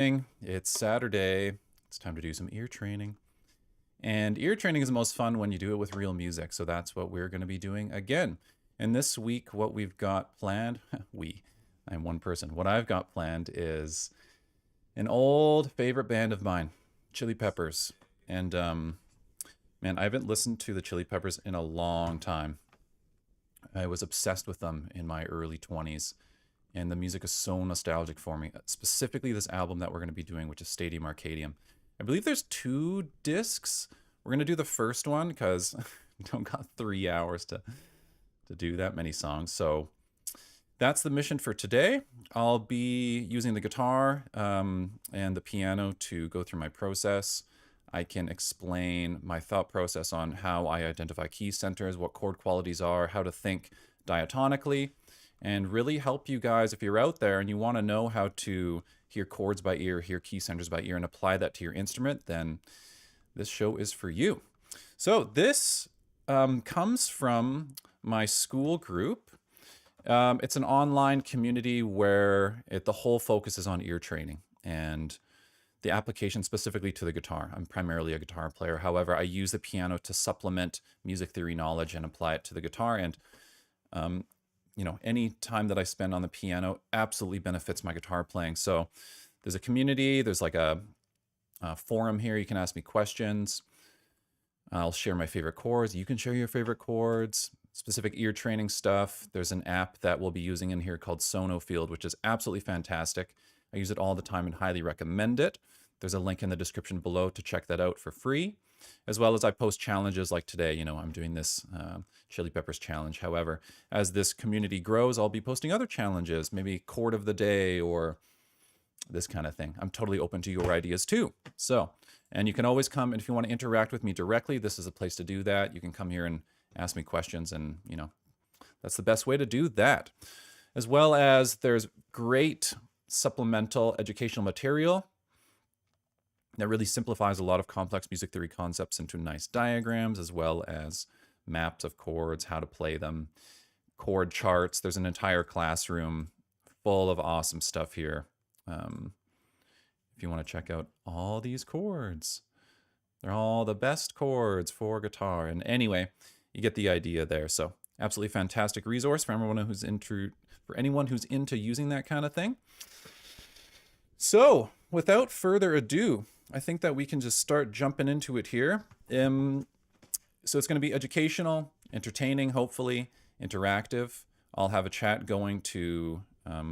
It's Saturday. It's time to do some ear training. And ear training is the most fun when you do it with real music. So that's what we're going to be doing again. And this week, what we've got planned, I'm one person. What I've got planned is an old favorite band of mine, Chili Peppers. And man, I haven't listened to the Chili Peppers in a long time. I was obsessed with them in my early 20s. And the music is so nostalgic for me. Specifically this album that we're going to be doing, which is Stadium Arcadium. I believe there's 2 discs. We're going to do the first one because we don't got 3 hours to do that many songs. So that's the mission for today. I'll be using the guitar and the piano to go through my process. I can explain my thought process on how I identify key centers, what chord qualities are, how to think diatonically, and really help you guys if you're out there and you want to know how to hear chords by ear, hear key centers by ear, and apply that to your instrument, then this show is for you. So this comes from my school group. It's an online community where the whole focus is on ear training and the application specifically to the guitar. I'm primarily a guitar player. However, I use the piano to supplement music theory knowledge and apply it to the guitar. And you know, any time that I spend on the piano absolutely benefits my guitar playing. So there's a community, there's like a forum here. You can ask me questions. I'll share my favorite chords. You can share your favorite chords, specific ear training stuff. There's an app that we'll be using in here called Sonofield, which is absolutely fantastic. I use it all the time and highly recommend it. There's a link in the description below to check that out for free. As well as I post challenges like today. You know, I'm doing this Chili Peppers challenge. However, as this community grows, I'll be posting other challenges, maybe chord of the day or this kind of thing. I'm totally open to your ideas too. So, and you can always come, and if you want to interact with me directly, this is a place to do that. You can come here and ask me questions, and you know, that's the best way to do that. As well as there's great supplemental educational material that really simplifies a lot of complex music theory concepts into nice diagrams, as well as maps of chords, how to play them, chord charts. There's an entire classroom full of awesome stuff here. If you want to check out all these chords, they're all the best chords for guitar. And anyway, you get the idea there. So absolutely fantastic resource for anyone who's into using that kind of thing. So without further ado, I think that we can just start jumping into it here. So it's going to be educational, entertaining, hopefully interactive. I'll have a chat going to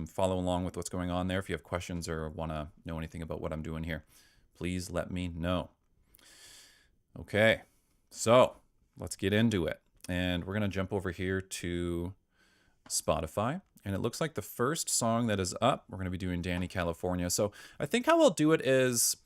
follow along with what's going on there. If you have questions or want to know anything about what I'm doing here, please let me know. Okay, so let's get into it. And we're going to jump over here to Spotify. And it looks like the first song that is up, we're going to be doing Dani, California. So I think how I'll do it is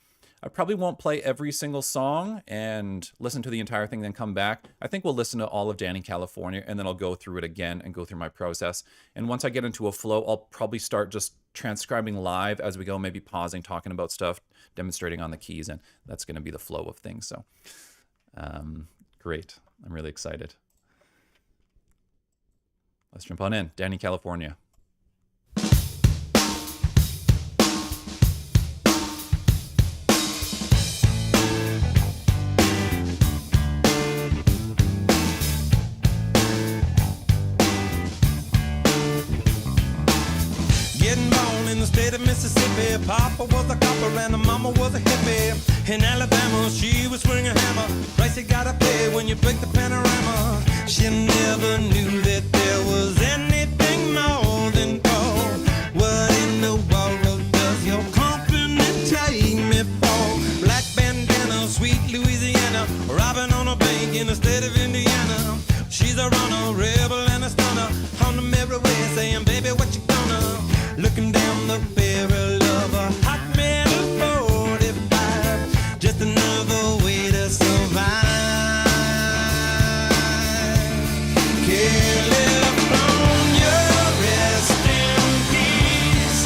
I probably won't play every single song and listen to the entire thing, then come back. I think we'll listen to all of Dani, California, and then I'll go through it again and go through my process. And once I get into a flow, I'll probably start just transcribing live as we go, maybe pausing, talking about stuff, demonstrating on the keys, and that's going to be the flow of things. So great. I'm really excited. Let's jump on in. Dani, California. State of Mississippi, Papa was a copper and the mama was a hippie. In Alabama, she was swinging a hammer. Price you gotta pay when you break the panorama. She never knew that there was anything more than gold. What in the world does your company take me for? Black bandana, sweet Louisiana, robbing on a bank in the state of Indiana. She's a runner, rebel and a stunner. On the merry way saying, baby, what you gonna? Looking down the barrel of a hot metal 45, just another way to survive. California, rest in peace.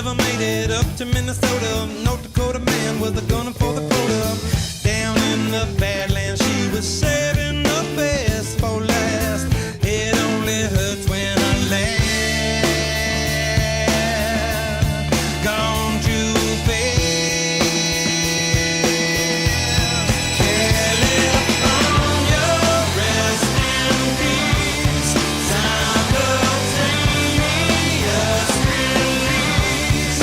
never made it up to Minnesota. North Dakota man was a gunner for the quota. Down in the Badlands, she was saving the best for last. It only hurts when I laugh. Gone too fast. California, rest in peace. Simultaneous release.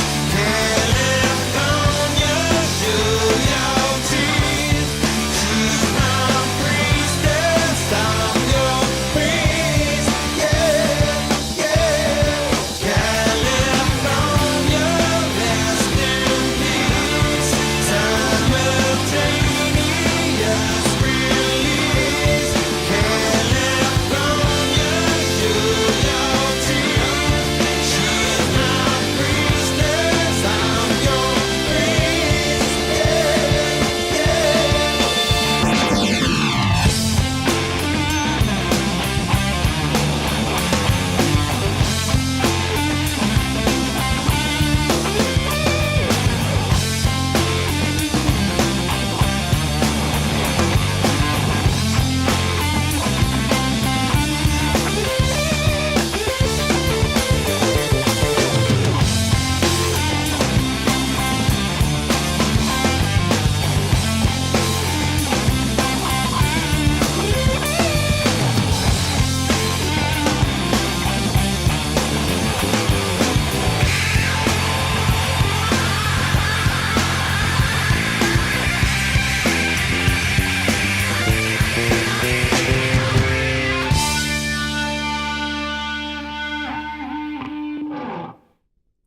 California, show your teeth. She's my priestess, I'm your priest. Yeah, yeah. California, rest in peace. Simultaneous release. California, show your teeth. She's my priestess, I'm your priest. Yeah, yeah.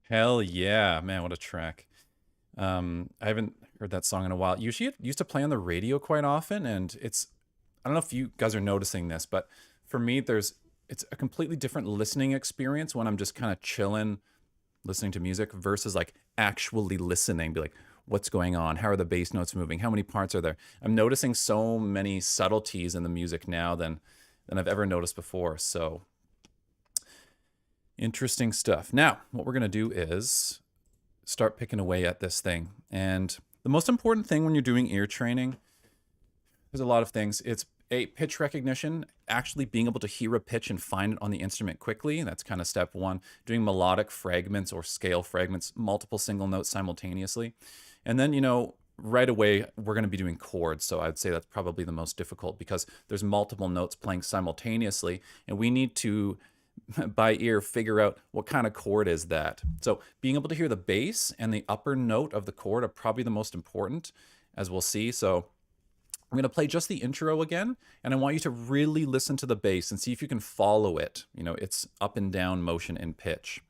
Hell yeah, man, what a track. I haven't heard that song in a while. Usually it used to play on the radio quite often, and it's, I don't know if you guys are noticing this, but for me, it's a completely different listening experience when I'm just kind of chilling, listening to music versus like actually listening, be like, what's going on? How are the bass notes moving? How many parts are there? I'm noticing so many subtleties in the music now than I've ever noticed before. So interesting stuff. Now, what we're going to do is start picking away at this thing. And the most important thing when you're doing ear training, there's a lot of things. It's pitch recognition, actually being able to hear a pitch and find it on the instrument quickly. That's kind of step one. Doing melodic fragments or scale fragments, multiple single notes simultaneously. And then, you know, right away, we're going to be doing chords. So I'd say that's probably the most difficult because there's multiple notes playing simultaneously. And we need to, by ear, figure out what kind of chord is that. So being able to hear the bass and the upper note of the chord are probably the most important, as we'll see. So I'm going to play just the intro again, and I want you to really listen to the bass and see if you can follow it. You know, it's up and down motion in pitch.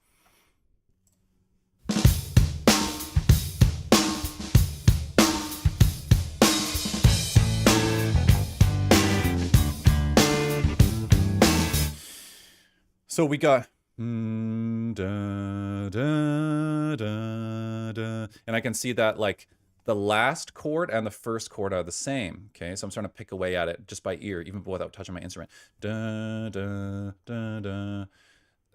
So we got da, da, da, da, and I can see that like the last chord and the first chord are the same. Okay, so I'm starting to pick away at it just by ear, even without touching my instrument. Da, da, da, da.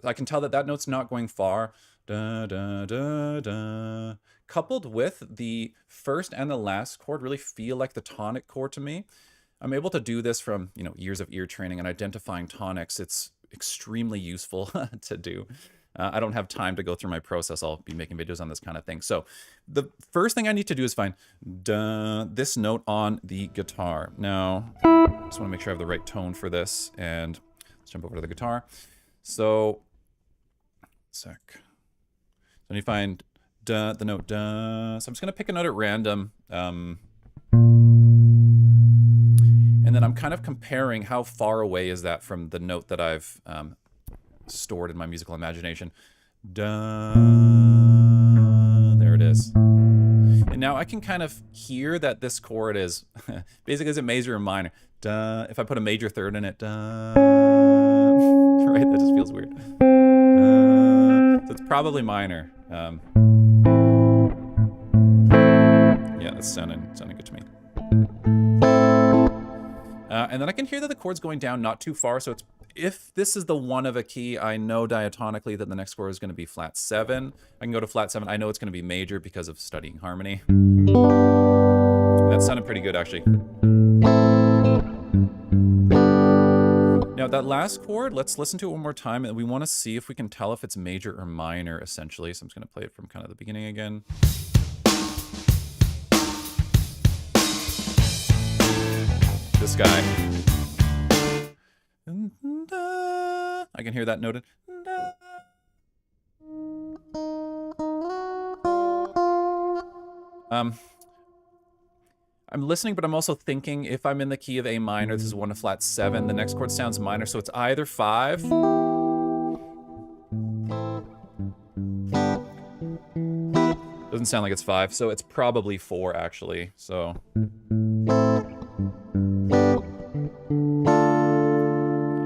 I can tell that that note's not going far. Da, da, da, da. Coupled with the first and the last chord really feel like the tonic chord to me. I'm able to do this from, you know, years of ear training and identifying tonics. It's extremely useful to do. I don't have time to go through my process. I'll be making videos on this kind of thing. So the first thing I need to do is find this note on the guitar. Now, I just want to make sure I have the right tone for this, and let's jump over to the guitar. So, sec. So I need to find the note da. So I'm just going to pick a note at random. And then I'm kind of comparing how far away is that from the note that I've stored in my musical imagination. Da, there it is. And now I can kind of hear that this chord is basically is a major or minor. Da, if I put a major third in it, da, right? That just feels weird. So it's probably minor. Yeah, that's sounding good to me. And then I can hear that the chord's going down not too far, so if this is the one of a key, I know diatonically that the next chord is going to be flat 7. I can go to flat 7. I know it's going to be major because of studying harmony. That sounded pretty good, actually. Now, that last chord, let's listen to it one more time, and we want to see if we can tell if it's major or minor, essentially. So I'm just going to play it from kind of the beginning again. This guy. I can hear that noted. I'm listening, but I'm also thinking if I'm in the key of A minor, this is 1 to flat 7, the next chord sounds minor, so it's either 5. Doesn't sound like it's 5, so it's probably 4 actually, so.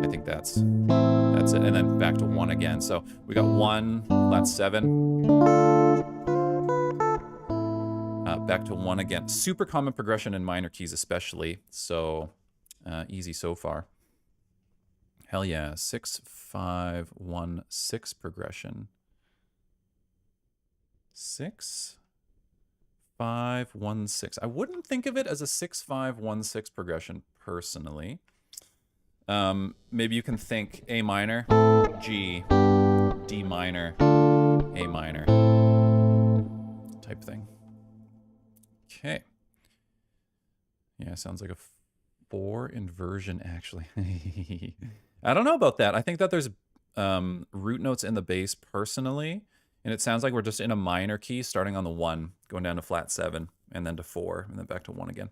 I think that's it, and then back to 1 again. So we got 1, flat 7. Back to 1 again. Super common progression in minor keys especially, so easy so far. Hell yeah, 6, 5, 1, 6 progression. 6, 5, 1, 6. I wouldn't think of it as a 6, 5, 1, 6 progression personally. Maybe you can think A minor, G, D minor, A minor type thing. Okay. Yeah, sounds like a 4 inversion, actually. I don't know about that. I think that there's root notes in the bass personally, and it sounds like we're just in a minor key, starting on the 1, going down to flat 7, and then to 4, and then back to 1 again.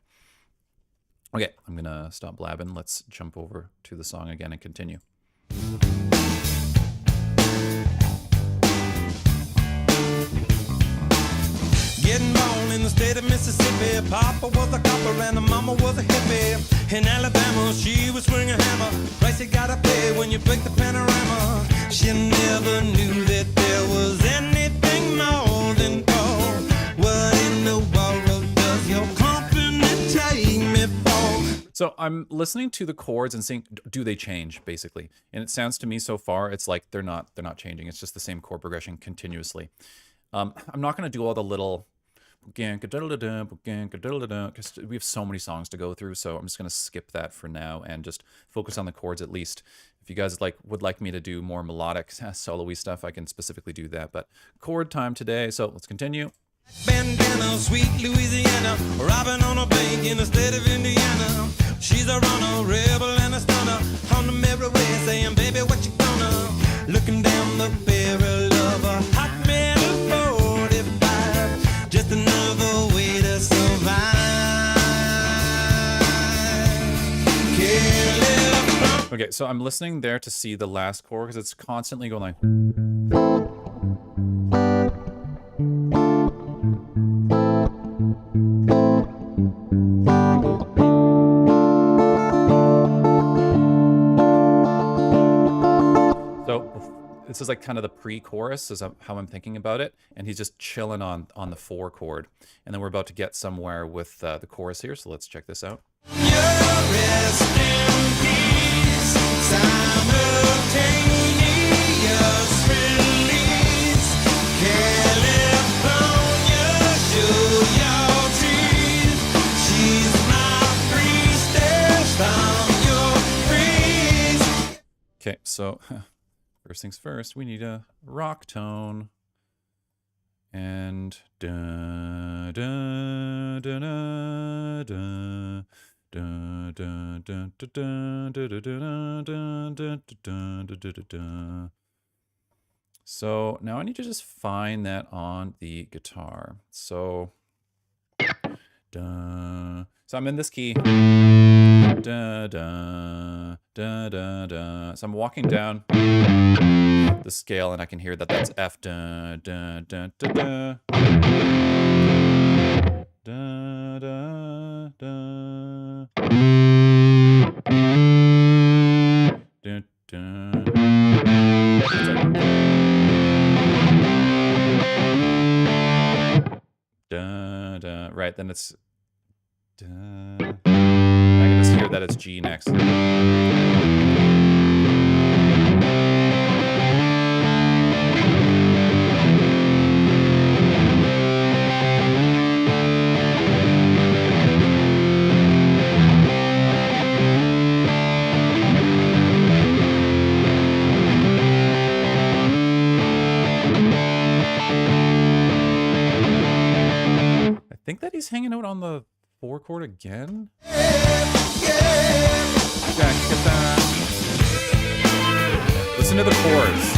Okay, I'm going to stop blabbing. Let's jump over to the song again and continue. Getting born in the state of Mississippi. Papa was a copper and the mama was a hippie. In Alabama, she was swinging a hammer. Price you gotta pay when you break the panorama. She never knew that there was anything more than gold. What in the world does your company take me for? So I'm listening to the chords and seeing, do they change, basically? And it sounds to me so far, it's like they're not changing. It's just the same chord progression continuously. I'm not going to do all the little because we have so many songs to go through, so I'm just going to skip that for now and just focus on the chords at least. If you guys would like me to do more melodic solo-y stuff, I can specifically do that. But chord time today, so let's continue. Bandana, sweet Louisiana, robbing on a bank in the state of Indiana. She's a runner, rebel and a stunner, on the merry way saying, baby, what you gonna? Looking down the barrel of a hot metal 45, just another way to survive. Okay, so I'm listening there to see the last chord because it's constantly going like. This is like kind of the pre-chorus is how I'm thinking about it, and he's just chilling on the 4 chord, and then we're about to get somewhere with the chorus here, so let's check this out. Okay, so first things first, we need a rock tone. And da da da da da da da da da da da da. So now I need to just find that on the guitar. So I'm in this key. Da da da da da. So I'm walking down the scale, and I can hear that that's F. Da da da da da. Da da da. Da da. Da da. Right, then it's. Da. I can just hear that it's G next. he's hanging out on the 4 chord again? Listen to the chords.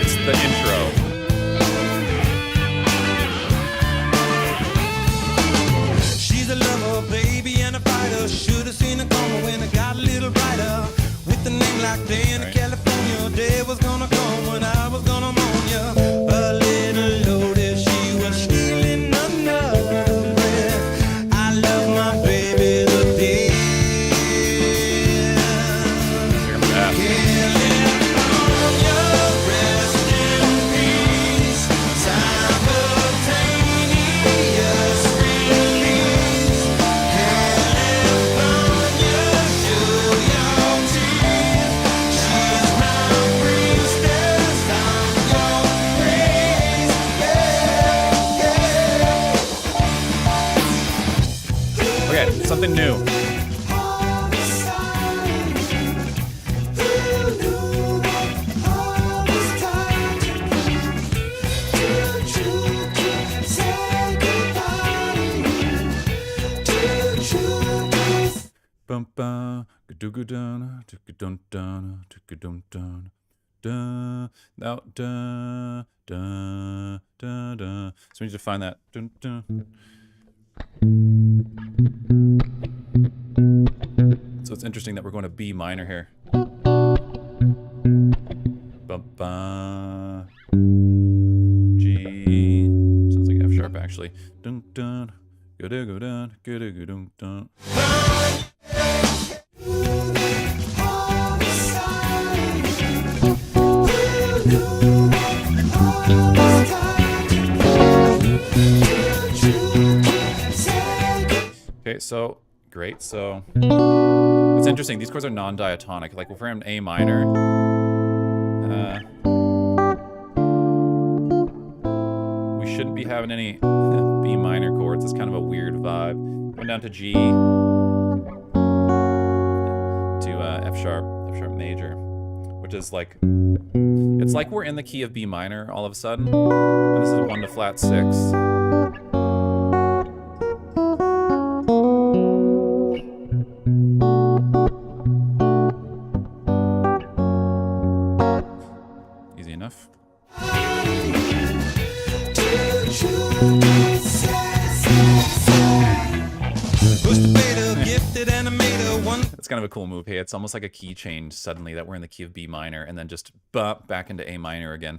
It's the intro. She's a lover, baby, and a fighter. Should have seen her coming when it got a little brighter. With a name like Dani, California, day was gonna come when I was gonna moan ya. A little loaded, she was stealing another breath. I love my baby to death. California, rest in peace. Simultaneous release. California, show your teeth. She's my priestess, I'm your praise. Okay, something new. Bum ba gadoo-gadana, tukadun-dana, tukadun-dana, da, now, da, da, da, da. So we need to find that. Dun, dun. So it's interesting that we're going to B minor here. Bum ba, G. Sounds like F sharp actually. Dun dun. Go-da-go-dun, go-da-go-dun-dun. Okay, so great. So it's interesting. These chords are non-diatonic. Like if we're in A minor, we shouldn't be having any B minor chords. It's kind of a weird vibe. Going down to G to F sharp major, which is like, it's like we're in the key of B minor all of a sudden. And this is 1 to flat 6. Easy enough. It's kind of a cool move. Hey, it's almost like a key change suddenly that we're in the key of B minor and then just bump back into A minor again.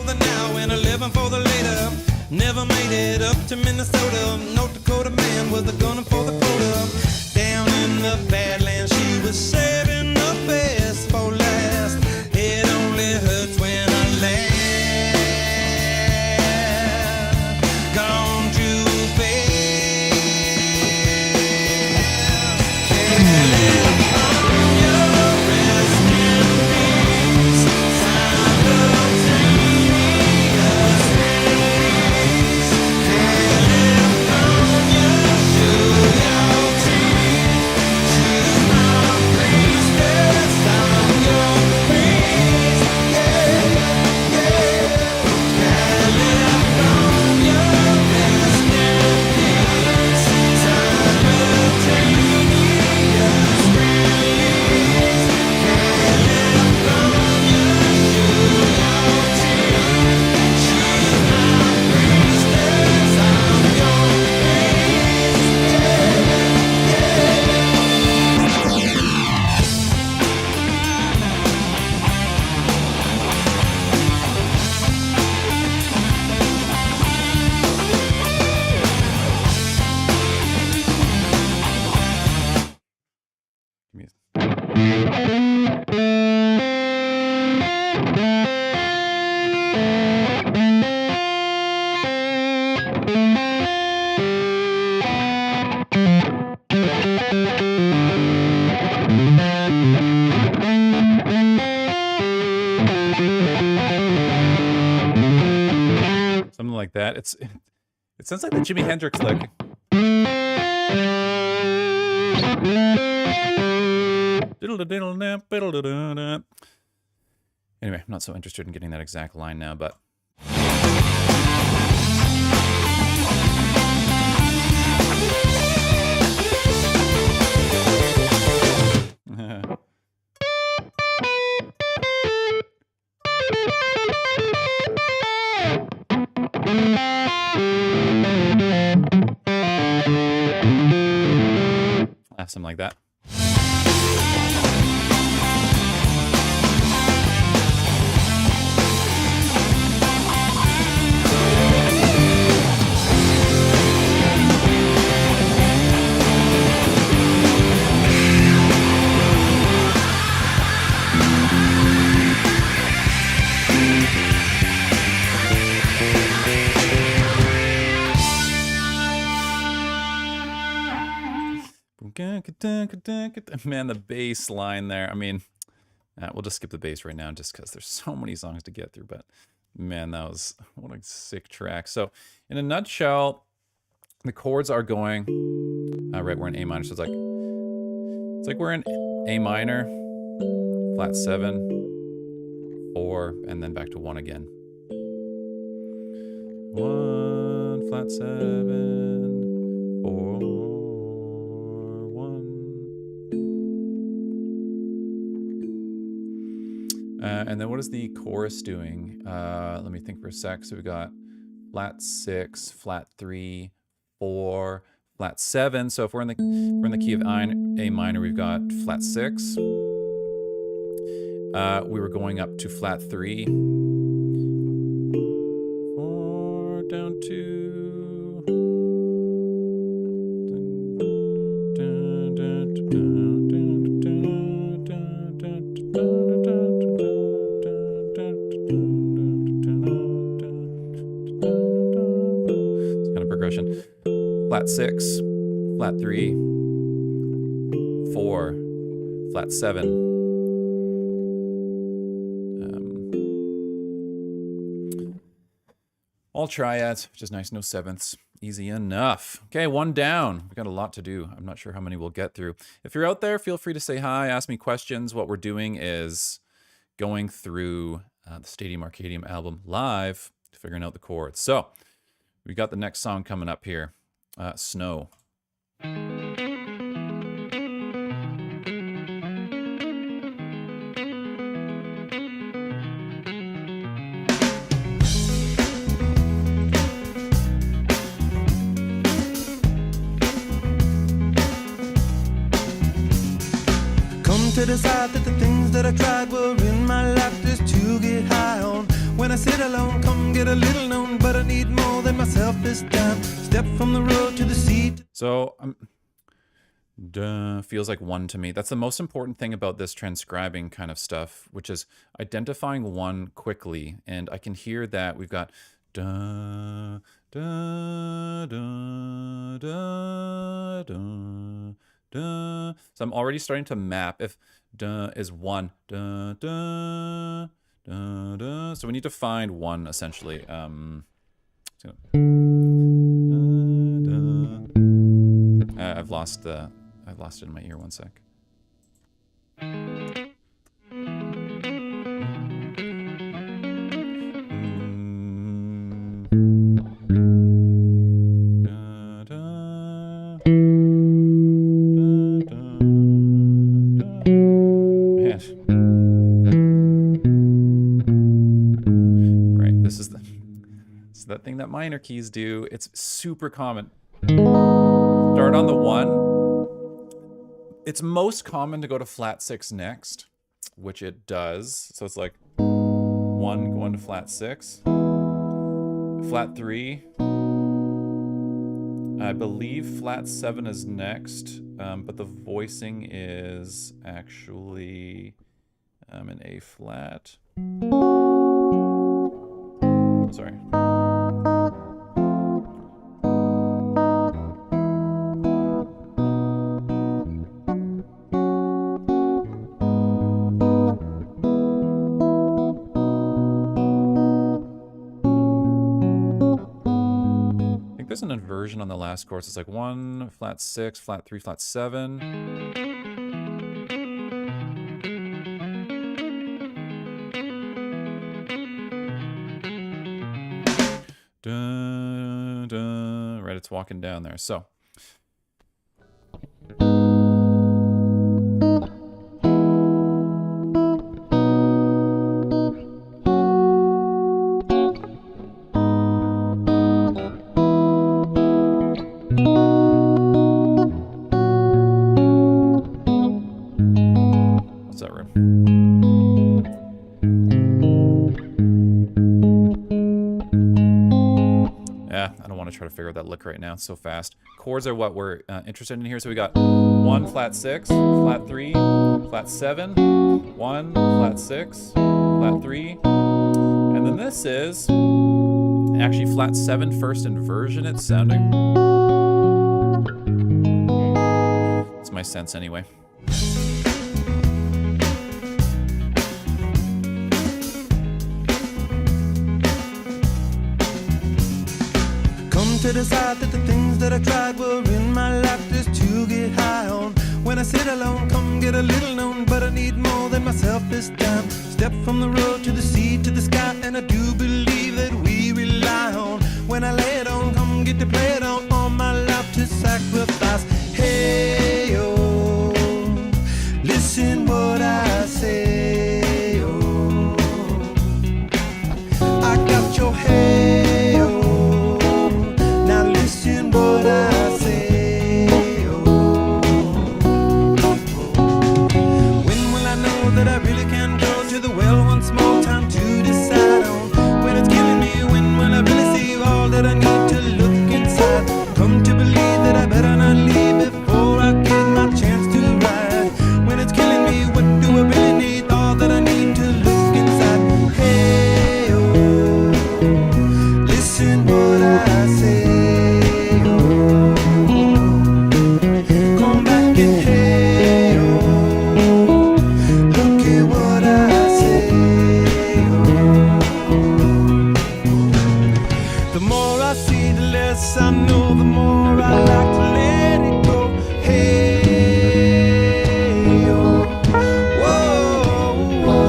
The now and 11 for the later. Never made it up to Minnesota. North Dakota man was a gunner for the quota. Down in the Badlands, she was saving the best for last. It only hurts when I laugh. Gone too fast. Something like that. It sounds like the Jimi Hendrix lick. Anyway, I'm not so interested in getting that exact line now, but something like that. Man, the bass line there. I mean, we'll just skip the bass right now just because there's so many songs to get through. But man, that was what a sick track. So in a nutshell, the chords are going right. We're in A minor, so it's like we're in A minor, flat 7, 4, and then back to 1 again. 1, flat 7, 4, 1. And then what is the chorus doing? Let me think for a sec. So we got flat 6, flat 3, 4, flat 7. So if we're in the key of A minor, we've got flat 6. We were going up to flat 3, 4, down to flat 6, flat 3, 4, flat 7. All triads, which is nice, no sevenths. Easy enough. Okay, 1 down. We've got a lot to do. I'm not sure how many we'll get through. If you're out there, feel free to say hi, ask me questions. What we're doing is going through the Stadium Arcadium album live, figuring out the chords. So we got the next song coming up here. Snow. Come to decide that the things that I tried were in my life just to get high on. When I sit alone, come get a little known, but I need more than myself this time. Step from the road to the seat. So, feels like 1 to me. That's the most important thing about this transcribing kind of stuff, which is identifying 1 quickly. And I can hear that we've got da, da, da, da, da, da. So I'm already starting to map if da is 1, da, da, da, da. So we need to find 1 essentially. I've lost it in my ear. 1 sec. Right, this is that thing that minor keys do. It's super common. Start on the 1. It's most common to go to flat 6 next, which it does. So it's like 1 going to flat 6, flat 3. I believe flat 7 is next, but the voicing is actually an A flat. Oh, sorry. There's an inversion on the last chorus. It's like 1, flat 6, flat 3, flat 7. Dun, dun. Right, it's walking down there. So. Is that right? Yeah, I don't want to try to figure out that lick right now. It's so fast. Chords are what we're interested in here. So we got 1, flat 6, flat 3, flat 7, 1, flat 6, flat 3. And then this is actually flat 7 first inversion, it's sounding. It's my sense anyway. Come to decide that the things that I tried were in my life just to get high on. When I sit alone, come get a little known, but I need more than myself this time. Step from the road to the sea to the sky, and I do believe that we rely on. When I lay it on, come get to play it on, all my life to sacrifice. Hey, oh, listen what I say, oh, I got your hey, oh, now listen what I say, oh, when will I know that I really can go to the well once more? Time to decide on when it's killing me. When will I really see all that I need to look inside? Come to believe that I better not leave before I get my chance to ride. When it's killing me, what do I really need? All that I need to look inside. Hey, oh, listen what I say, oh, come back and hey, oh, look at what I say, oh. The more I see, the less I know, the more I like to let it go. Hey, oh, whoa, whoa.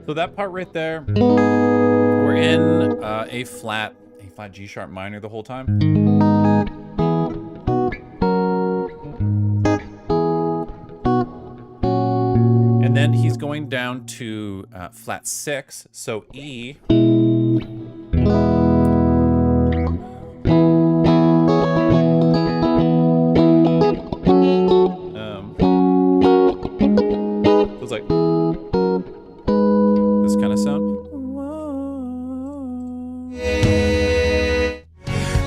So that part right there, we're in A flat G sharp minor the whole time. And then he's going down to flat 6, so E. Feels like this kind of sound.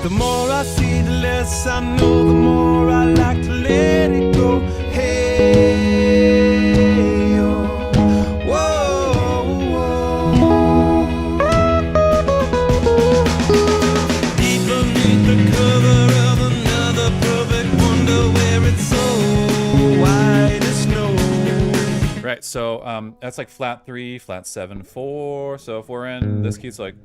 The more I see, the less I know, the more I like to let it go. Hey, oh, whoa, whoa. Deep beneath the cover of another perfect wonder where it's so white as snow. Right, so that's like flat 3, flat 7, 4. So if we're in this key, it's like.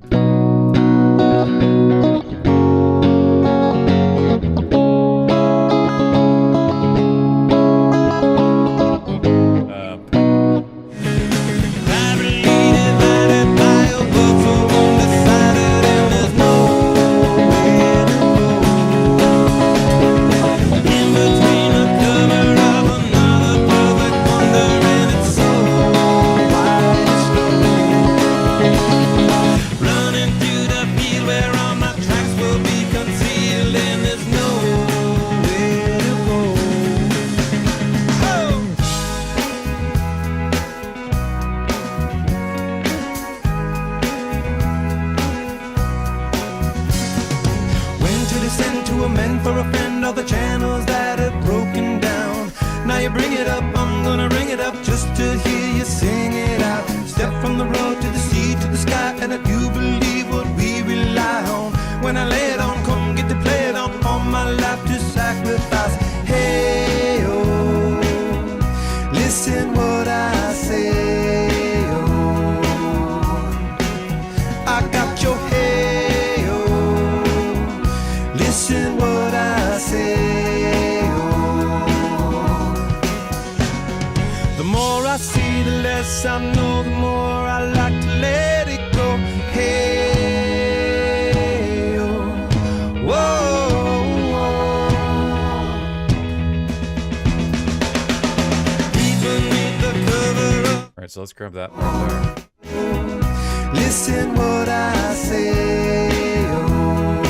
So let's grab that right there. Listen what I say, oh,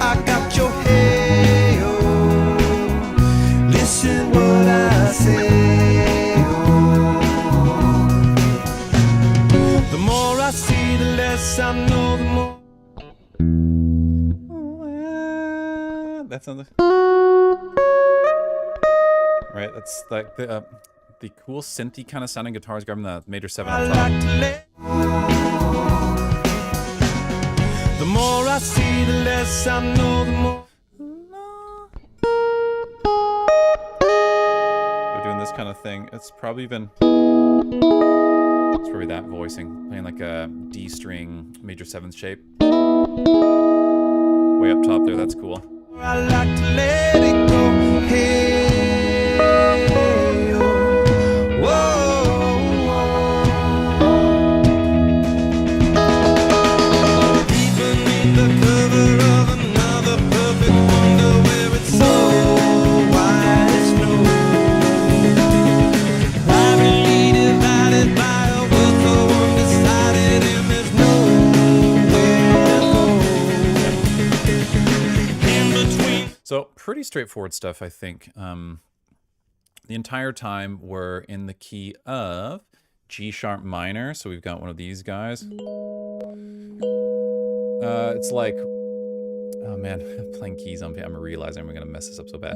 I got your hey, oh, That sounds right. That's like the cool synthy kind of sounding guitars grabbing the major 7 up top. The more I see, the less I know, the more. They're doing this kind of thing. It's probably even. It's probably that voicing, playing like a D string major 7th shape. Way up top there. That's cool. I like to let it go. Hey, oh, whoa. Deep beneath the cover of another perfect wonder where it's so white as snow. Privately divided by a world so undecided, and there's nowhere to go. So pretty straightforward stuff, I think. The entire time we're in the key of G sharp minor. So we've got one of these guys. It's like, oh man, playing keys on piano. I'm realizing I'm gonna mess this up so bad.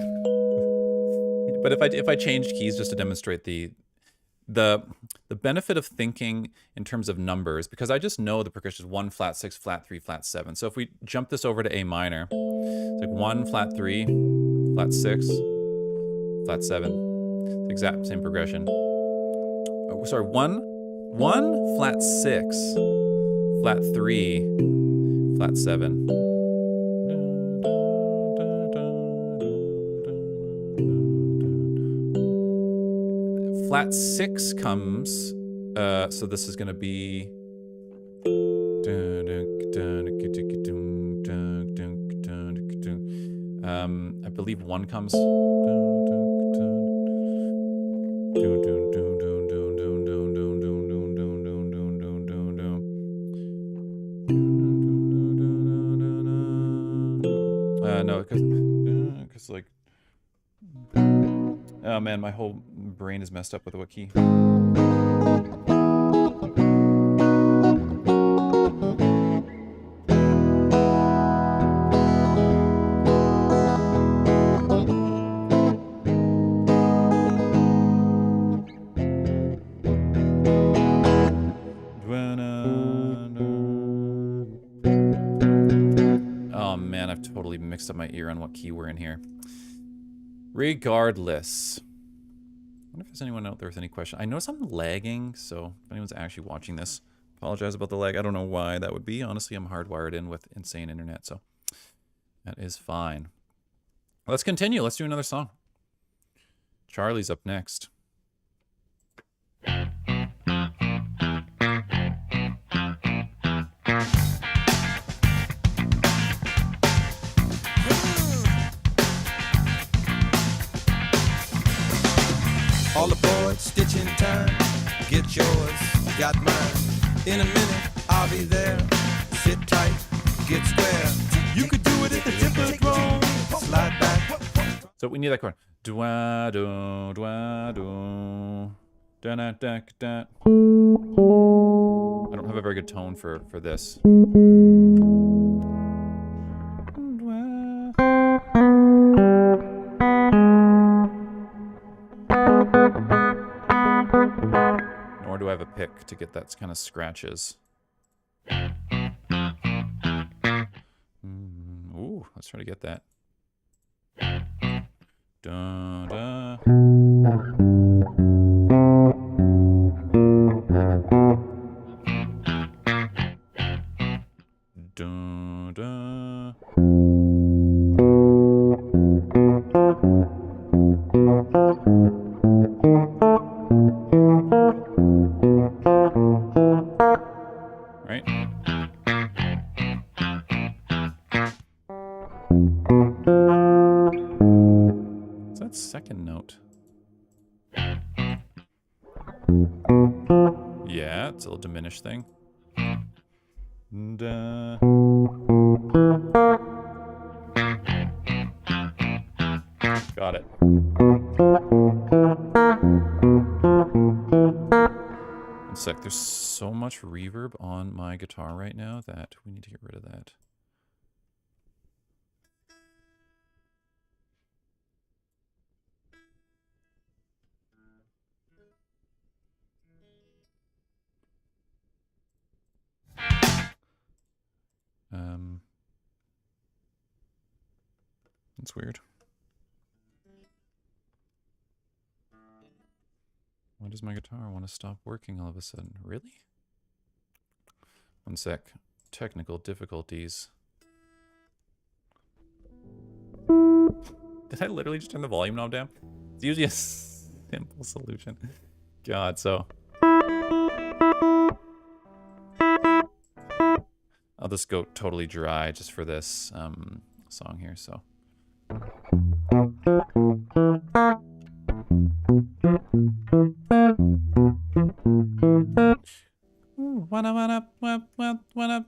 But if I changed keys just to demonstrate the benefit of thinking in terms of numbers, because I just know the progression is 1 flat 6 flat 3 flat 7. So if we jump this over to A minor, it's like 1 flat 3 flat 6 flat 7. It's the exact same progression. Oh, sorry, 1 flat 6 flat 3 flat 7. Flat 6 comes, so this is going to be. I believe 1 comes. No, because like. Oh man, my whole brain is messed up with what key. Oh man, I've totally mixed up my ear on what key we're in here. Regardless. I wonder if there's anyone out there with any question. I notice I'm lagging, so if anyone's actually watching this, apologize about the lag. I don't know why that would be. Honestly, I'm hardwired in with insane internet, so that is fine. Let's continue. Let's do another song. Charlie's up next. All aboard, stitching time. Get yours, got mine. In a minute, I'll be there. Sit tight, get square. You could do it if the temper's wrong. Slide back. So we need that chord. Dwa do dwa do da da da da. I don't have a very good tone for this. Nor do I have a pick to get that kind of scratches. Ooh, let's try to get that. Da, da. Da, da. Right? What's that second note? Yeah, it's a little diminished thing. Da. Got it. One sec, there's so much reverb on my guitar right now that we need to get rid of that. That's weird. Why does my guitar want to stop working all of a sudden? Really? One sec. Technical difficulties. Did I literally just turn the volume knob down? It's usually a simple solution. God, so... I'll just go totally dry just for this song here, so... One up, one up.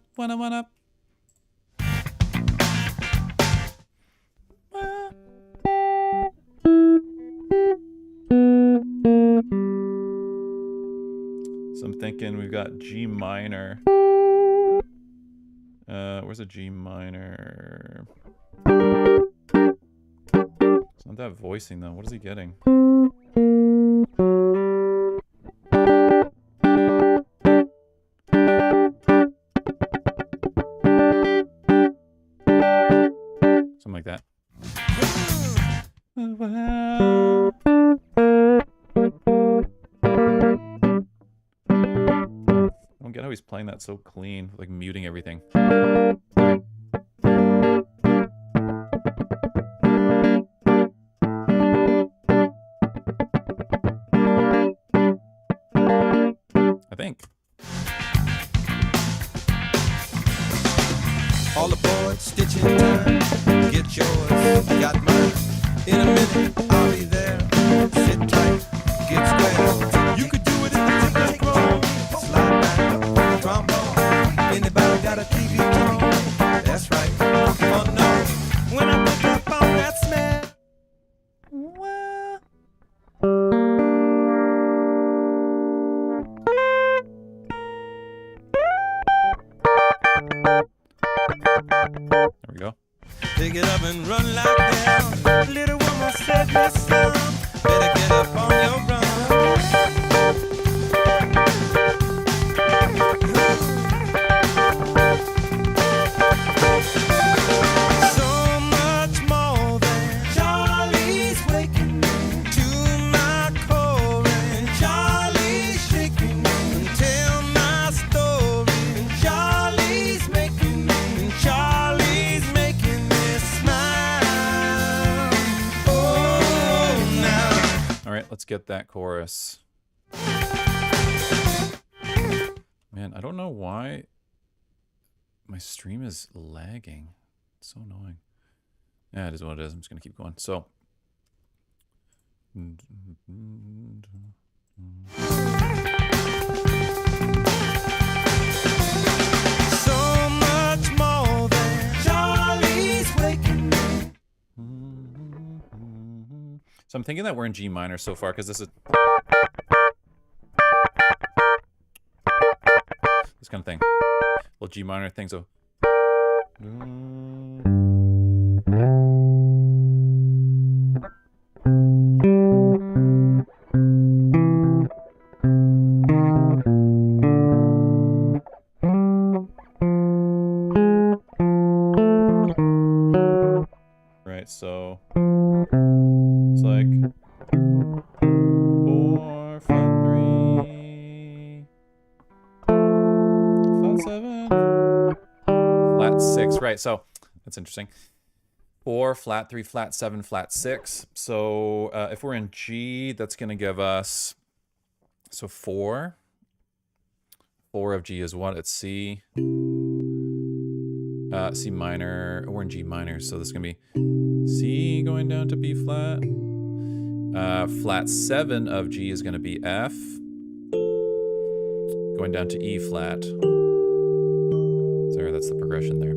So I'm thinking we've got G minor. Where's a G minor? It's not that voicing though. What is he getting? Something like that. I don't get how he's playing that so clean, like muting everything. I think. All aboard, stitching time. Get yours, got mine. In a minute, I'll be there. Sit tight, get square. You could do it if you took like roll. Slide back, trombone. Anybody got a TV tone? That's right. Oh no, when I pick up on that smell. There we go. Pick it up and run like hell. Little woman said this song. Better get up on your run. So much more than Charlie's waking me to my core, and Charlie's shaking me and tell my story, and Charlie's making me, and Charlie's making me smile. Oh, now. All right, let's get that chorus. Man, I don't know why my stream is lagging. It's so annoying. Yeah, it is what it is. I'm just going to keep going. So. So much more than Charlie's waking me. So I'm thinking that we're in G minor so far because this is this kind of thing. Well, G minor thing. So. Right, so it's like 4, flat 3, flat 7, flat 6. Right, so that's interesting. 4, flat 3, flat 7, flat 6. So if we're in G, that's going to give us, so 4. 4 of G is what? It's C. C minor. We're in G minor, so this is going to be C going down to B flat. Flat 7 of G is going to be F. Going down to E flat. So that's the progression there.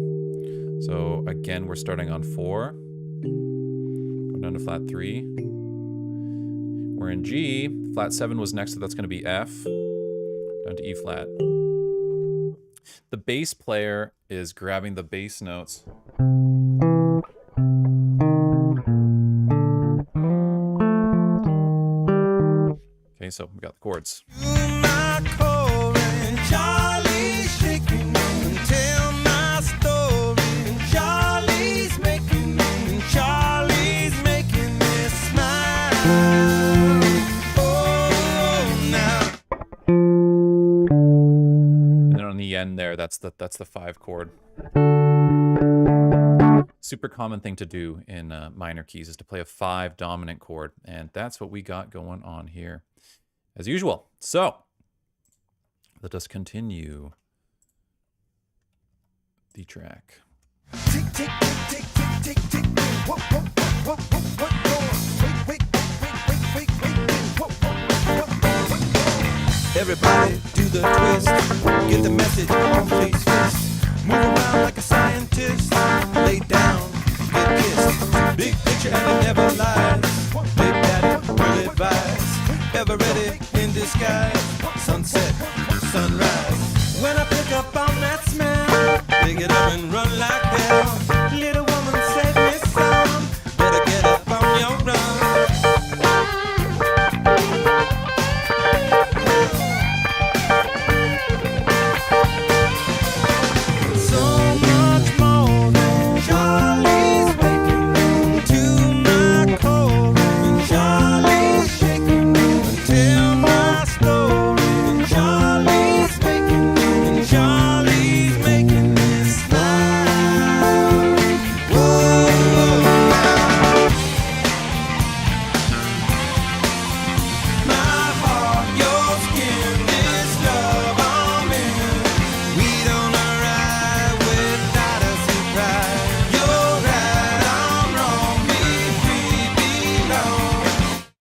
So again, we're starting on 4. Going down to flat 3. We're in G. Flat 7 was next, so that's going to be F. Down to E flat. The bass player is grabbing the bass notes. Okay, so we got the chords. Charlie's making me, and Charlie's Oh, now. And then on the end there, that's the 5 chord. Super common thing to do in minor keys is to play a 5 dominant chord, and that's what we got going on here as usual. So let us continue the track. Tick, tick, tick, tick, tick, tick, tick. What, what, wait, everybody do the twist. Get the message on face first. Move around like a scientist. Lay down, get kissed. Big picture and it never lies. Big daddy will advise. Ever ready in disguise. Sunset, sunrise. When I pick up on that smell, pick it up and run like hell. Little woman said me some. Better get up on your run.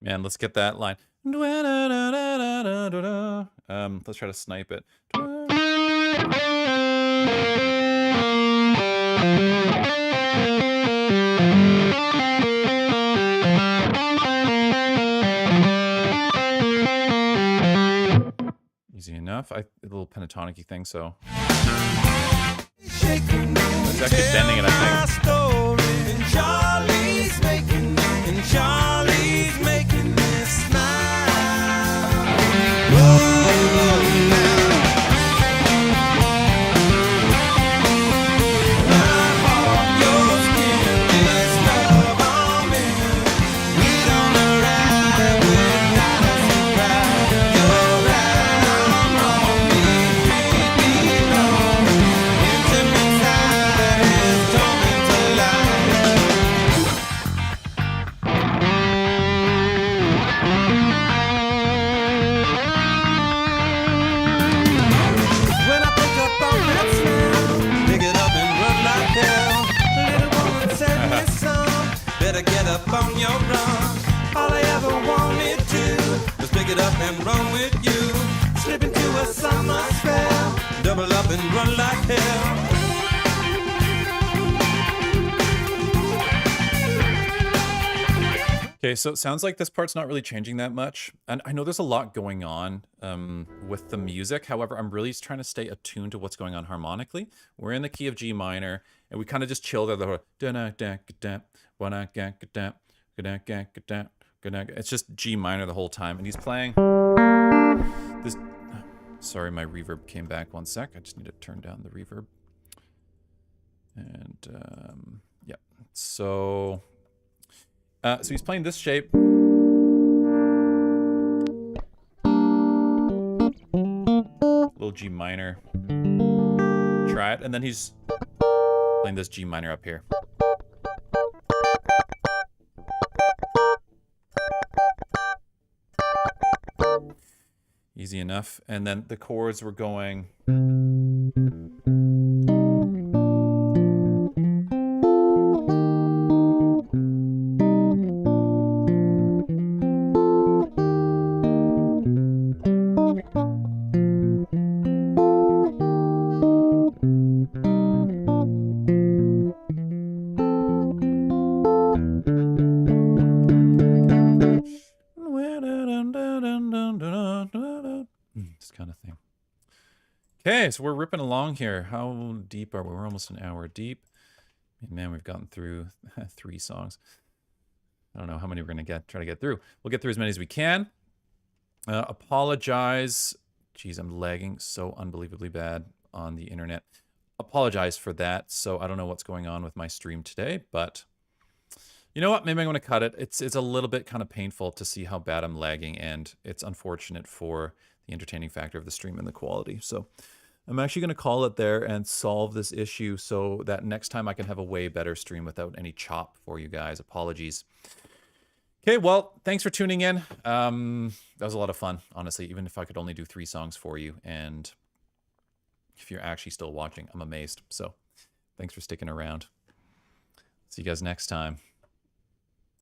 Man, let's get that line. Let's try to snipe it. Easy enough. A little pentatonic-y thing, so. It's actually bending it, I think. Charlie's making me smile. Whoa, now. My heart, your skin is love on me. We don't arrive without a surprise. You're right, I'm wrong. Me wrong. Intimate side is torment to life. When I pick up on that smell, pick it up and run like hell. Little woman said me some, better get up on your run. All I ever wanted to was pick it up and run with you. Slip into a summer spell, double up and run like hell. Okay, so it sounds like this part's not really changing that much. And I know there's a lot going on with the music. However, I'm really just trying to stay attuned to what's going on harmonically. We're in the key of G minor, and we kind of just chill there. It's just G minor the whole time. And he's playing this. Sorry, my reverb came back. 1 sec. I just need to turn down the reverb. And yeah, so he's playing this shape. Little G minor. Try it. And then he's playing this G minor up here. Easy enough. And then the chords were going. This kind of thing. Okay, so we're ripping along here. How deep are we? We're almost an hour deep. Man, we've gotten through 3 songs. I don't know how many we're going to try to get through. We'll get through as many as we can. Apologize. Geez, I'm lagging so unbelievably bad on the internet. Apologize for that. So I don't know what's going on with my stream today, but You know what? Maybe I'm going to cut it. It's a little bit kind of painful to see how bad I'm lagging, and it's unfortunate for the entertaining factor of the stream and the quality. So I'm actually going to call it there and solve this issue so that next time I can have a way better stream without any chop for you guys. Apologies. Okay, well, thanks for tuning in. That was a lot of fun, honestly, even if I could only do 3 songs for you. And if you're actually still watching, I'm amazed. So thanks for sticking around. See you guys next time.